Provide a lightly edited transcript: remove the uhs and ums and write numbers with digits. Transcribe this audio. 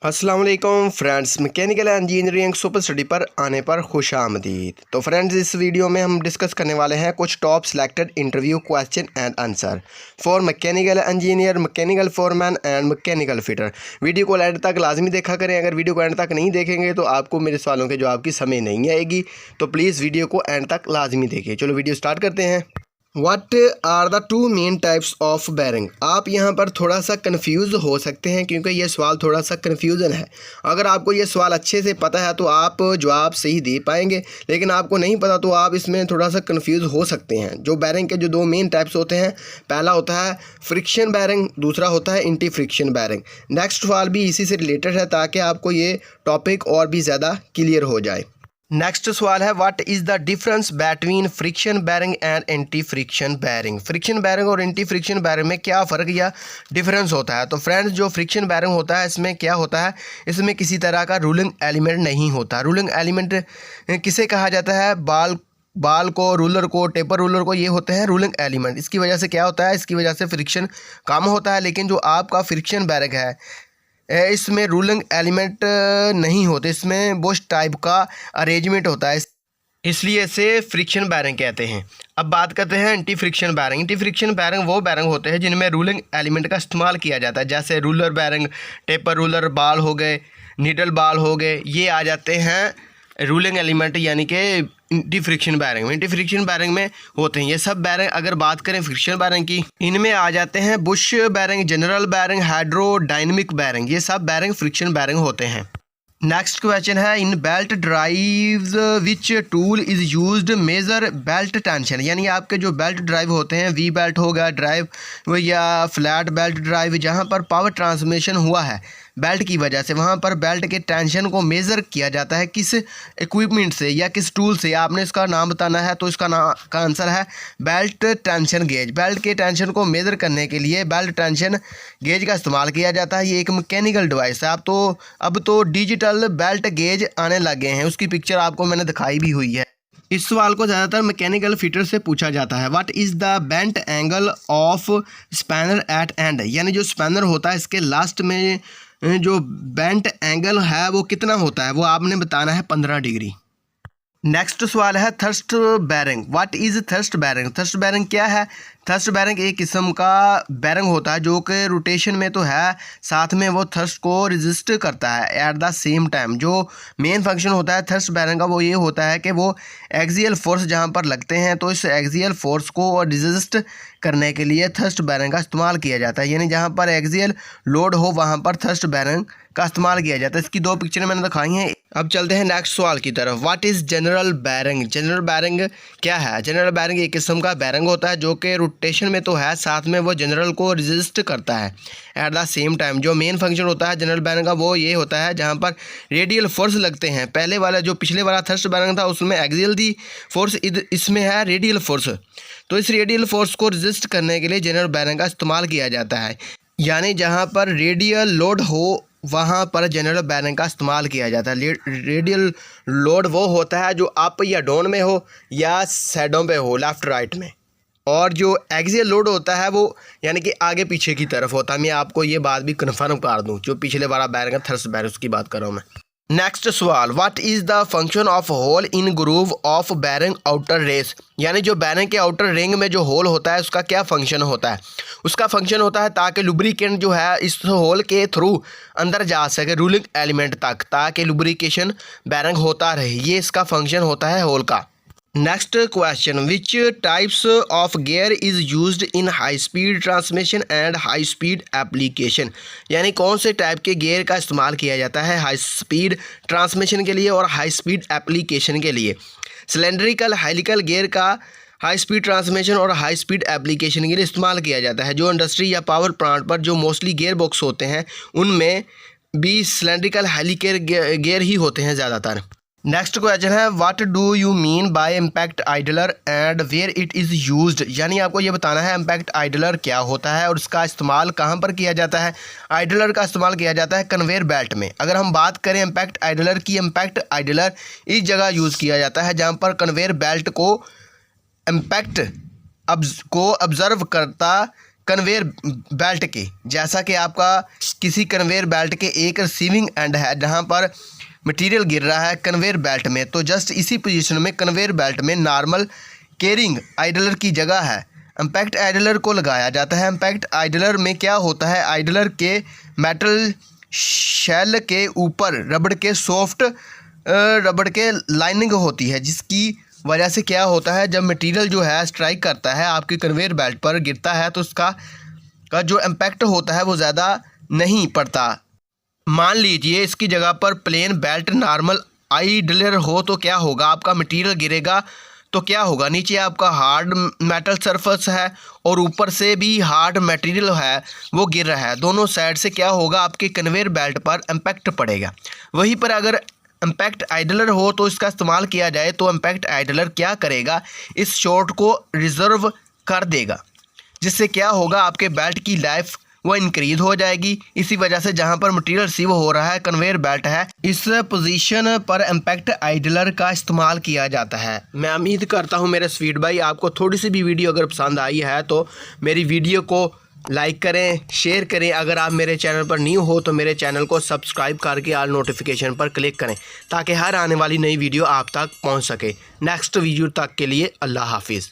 अस्सलाम वालेकुम friends, mechanical engineering super study पर आने पर खुश आमदीद। तो फ्रेंड्स, इस वीडियो में हम डिस्कस करने वाले हैं कुछ top selected interview question and answer for mechanical engineer, mechanical foreman and mechanical fitter. Video को एंड तक लाजमी देखा करें। अगर वीडियो को एंड तक नहीं देखेंगे तो आपको मेरे सवालों के जवाब की समझ नहीं आएगी, तो प्लीज़ वीडियो को एंड तक लाजमी देखिए। चलो वीडियो स्टार्ट करते हैं। What are the two main types of bearing. आप यहाँ पर थोड़ा सा कंफ्यूज हो सकते हैं क्योंकि ये सवाल थोड़ा सा कन्फ्यूज़न है। अगर आपको ये सवाल अच्छे से पता है तो आप जवाब सही दे पाएंगे, लेकिन आपको नहीं पता तो आप इसमें थोड़ा सा कंफ्यूज हो सकते हैं। जो बैरिंग के जो दो मेन टाइप्स होते हैं, पहला होता है फ्रिक्शन बैरिंग, दूसरा होता है एंटी फ्रिक्शन बैरिंग। नेक्स्ट सवाल भी इसी से रिलेटेड है ताकि आपको ये टॉपिक और भी ज़्यादा क्लियर हो जाए। नेक्स्ट सवाल है, what is the difference between friction bearing and anti friction bearing. Friction bearing और एंटी फ्रिक्शन बैरिंग में क्या फ़र्क या डिफरेंस होता है। तो फ्रेंड्स, जो फ्रिक्शन बैरिंग होता है इसमें क्या होता है, इसमें किसी तरह का रूलिंग एलिमेंट नहीं होता। रूलिंग एलिमेंट किसे कहा जाता है? बाल को, रूलर को, टेपर रूलर को, ये होते हैं रूलिंग एलिमेंट। इसकी वजह से क्या होता है, इसकी वजह से फ्रिक्शन कम होता है। लेकिन जो आपका फ्रिक्शन बैरिंग है इसमें रूलिंग एलिमेंट नहीं होते, इसमें बुश टाइप का अरेंजमेंट होता है, इसलिए इसे फ्रिक्शन बैरिंग कहते हैं। अब बात करते हैं anti friction bearing. Anti friction bearing वो बैरिंग होते हैं जिनमें रूलिंग एलिमेंट का इस्तेमाल किया जाता है, जैसे रूलर बैरिंग, टेपर रूलर बाल हो गए, नीडल बाल हो गए, ये आ जाते हैं रूलिंग एलिमेंट यानी कि एंटी फ्रिक्शन बैरिंग में। एंटी फ्रिक्शन बैरिंग में होते हैं ये सब बैरिंग। अगर बात करें फ्रिक्शन बैरिंग की, इनमें आ जाते हैं Bush bearing, general bearing, hydrodynamic bearing, ये सब बैरिंग फ्रिक्शन बैरिंग होते हैं। नेक्स्ट क्वेश्चन है, in belt drives which tool is used measure belt tension. यानी आपके जो बेल्ट ड्राइव होते हैं, वी बेल्ट होगा ड्राइव या फ्लैट बेल्ट ड्राइव, जहाँ पर पावर ट्रांसमिशन हुआ है बेल्ट की वजह से, वहाँ पर बेल्ट के टेंशन को मेज़र किया जाता है किस इक्विपमेंट से या किस टूल से। आपने इसका नाम बताना है, तो इसका का आंसर है बेल्ट टेंशन गेज। बेल्ट के टेंशन को मेज़र करने के लिए बेल्ट टेंशन गेज का इस्तेमाल किया जाता है। ये एक मैकेनिकल डिवाइस है। अब तो डिजिटल बेल्ट गेज आने लगे हैं, उसकी पिक्चर आपको मैंने दिखाई भी हुई है। इस सवाल को ज़्यादातर मैकेनिकल फिटर से पूछा जाता है। What is the bent angle of spanner at end. यानी जो स्पैनर होता है इसके लास्ट में जो बेंट एंगल है वो कितना होता है, वो आपने बताना है 15 डिग्री। नेक्स्ट सवाल है, thrust bearing. What is thrust bearing. Thrust bearing क्या है? थर्स्ट बैरिंग एक किस्म का बैरिंग होता है जो कि रोटेशन में तो है, साथ में वो थर्स्ट को रेजिस्ट करता है एट द सेम टाइम। जो मेन फंक्शन होता है थर्स्ट बैरिंग का वो ये होता है कि वो एक्सियल फोर्स जहाँ पर लगते हैं, तो इस एक्सियल फोर्स को रेजिस्ट करने के लिए थर्स्ट बैरिंग का इस्तेमाल किया जाता है। यानी जहाँ पर एक्सियल लोड हो वहाँ पर थर्स्ट बैरिंग का इस्तेमाल किया जाता है। इसकी दो पिक्चर मैंने दिखाई हैं। अब चलते हैं नेक्स्ट सवाल की तरफ। What is general bearing. General bearing क्या है? जनरल बैरिंग एक किस्म का बैरिंग होता है जो कि रोटेशन में तो है, साथ में वो जनरल को रेजिस्ट करता है एट द सेम टाइम। जो मेन फंक्शन होता है जनरल बैरिंग का वो ये होता है जहाँ पर रेडियल फोर्स लगते हैं। पहले वाला जो पिछले वाला थर्स्ट बैरिंग था उसमें एक्सियल थी फोर्स, इसमें है रेडियल फोर्स। तो इस रेडियल फोर्स को रेजिस्ट करने के लिए जनरल बैरिंग का इस्तेमाल किया जाता है। यानी जहाँ पर रेडियल लोड हो वहाँ पर जनरल बैरिंग का इस्तेमाल किया जाता है। रेडियल लोड वो होता है जो अप या डाउन में हो या साइडों पे हो, लेफ़्ट राइट में। और जो एक्सियल लोड होता है वो यानी कि आगे पीछे की तरफ होता है। मैं आपको ये बात भी कन्फर्म कर दूँ, जो पिछले वाला बैरिंग है थर्स्ट बैरिंग उसकी बात कर रहा हूँ मैं। नेक्स्ट सवाल, what is the function of hole in groove of bearing outer race. यानी जो बैरिंग के आउटर रिंग में जो होल होता है उसका क्या फंक्शन होता है? उसका फंक्शन होता है ताकि लुब्रिकेंट जो है इस होल के थ्रू अंदर जा सके रूलिंग एलिमेंट तक, ताकि लुब्रिकेशन बैरिंग होता रहे। ये इसका फंक्शन होता है होल का। Next question, which types of gear is used in high speed transmission and high speed application. यानी कौन से टाइप के गियर का इस्तेमाल किया जाता है हाई स्पीड ट्रांसमिशन के लिए और हाई स्पीड एप्लीकेशन के लिए। सिलेंड्रिकल हेलिकल गियर का हाई स्पीड ट्रांसमिशन और हाई स्पीड एप्लीकेशन के लिए इस्तेमाल किया जाता है। जो इंडस्ट्री या पावर प्लांट पर जो मोस्टली गियर बॉक्स होते हैं उनमें भी सिलेंड्रिकल हेलिकल गियर ही होते हैं ज़्यादातर। नेक्स्ट क्वेश्चन है, what do you mean by impact idler and where it is used. यानी आपको ये बताना है इम्पैक्ट आइडलर क्या होता है और इसका इस्तेमाल कहाँ पर किया जाता है। आइडलर का इस्तेमाल किया जाता है कन्वेयर बेल्ट में। अगर हम बात करें इम्पैक्ट आइडलर की, इम्पैक्ट आइडलर इस जगह यूज़ किया जाता है जहाँ पर कन्वेयर बेल्ट को इम्पैक्ट को ऑब्जर्व करता कन्वेयर बेल्ट के, जैसा कि आपका किसी कन्वेयर बेल्ट के एक रिसीविंग एंड है जहां पर मटेरियल गिर रहा है कन्वेयर बेल्ट में, तो जस्ट इसी पोजीशन में कन्वेयर बेल्ट में नॉर्मल कैरिंग आइडलर की जगह है इम्पैक्ट आइडलर को लगाया जाता है। इम्पैक्ट आइडलर में क्या होता है, आइडलर के मेटल शेल के ऊपर रबड़ के लाइनिंग होती है, जिसकी वजह से क्या होता है, जब मटेरियल जो है स्ट्राइक करता है आपके कन्वेयर बेल्ट पर गिरता है तो उसका जो इम्पैक्ट होता है वो ज़्यादा नहीं पड़ता। मान लीजिए इसकी जगह पर प्लेन बेल्ट नॉर्मल आइडलर हो तो क्या होगा, आपका मटेरियल गिरेगा तो क्या होगा, नीचे आपका हार्ड मेटल सरफेस है और ऊपर से भी हार्ड मटेरियल है वो गिर रहा है, दोनों साइड से क्या होगा, आपके कन्वेयर बेल्ट पर इम्पैक्ट पड़ेगा। वहीं पर अगर इम्पैक्ट आइडलर हो तो इसका इस्तेमाल किया जाए तो इम्पैक्ट आइडलर क्या करेगा, इस शॉट को रिजर्व कर देगा, जिससे क्या होगा, आपके बेल्ट की लाइफ वो इंक्रीज हो जाएगी। इसी वजह से जहां पर मटेरियल रिसीव हो रहा है कन्वेयर बेल्ट है, इस पोजीशन पर इम्पैक्ट आइडलर का इस्तेमाल किया जाता है। मैं उम्मीद करता हूं मेरे स्वीट भाई आपको थोड़ी सी भी वीडियो अगर पसंद आई है तो मेरी वीडियो को लाइक करें, शेयर करें। अगर आप मेरे चैनल पर न्यू हो तो मेरे चैनल को सब्सक्राइब करके ऑल नोटिफिकेशन पर क्लिक करें ताकि हर आने वाली नई वीडियो आप तक पहुंच सके। नेक्स्ट वीडियो तक के लिए अल्लाह हाफिज़।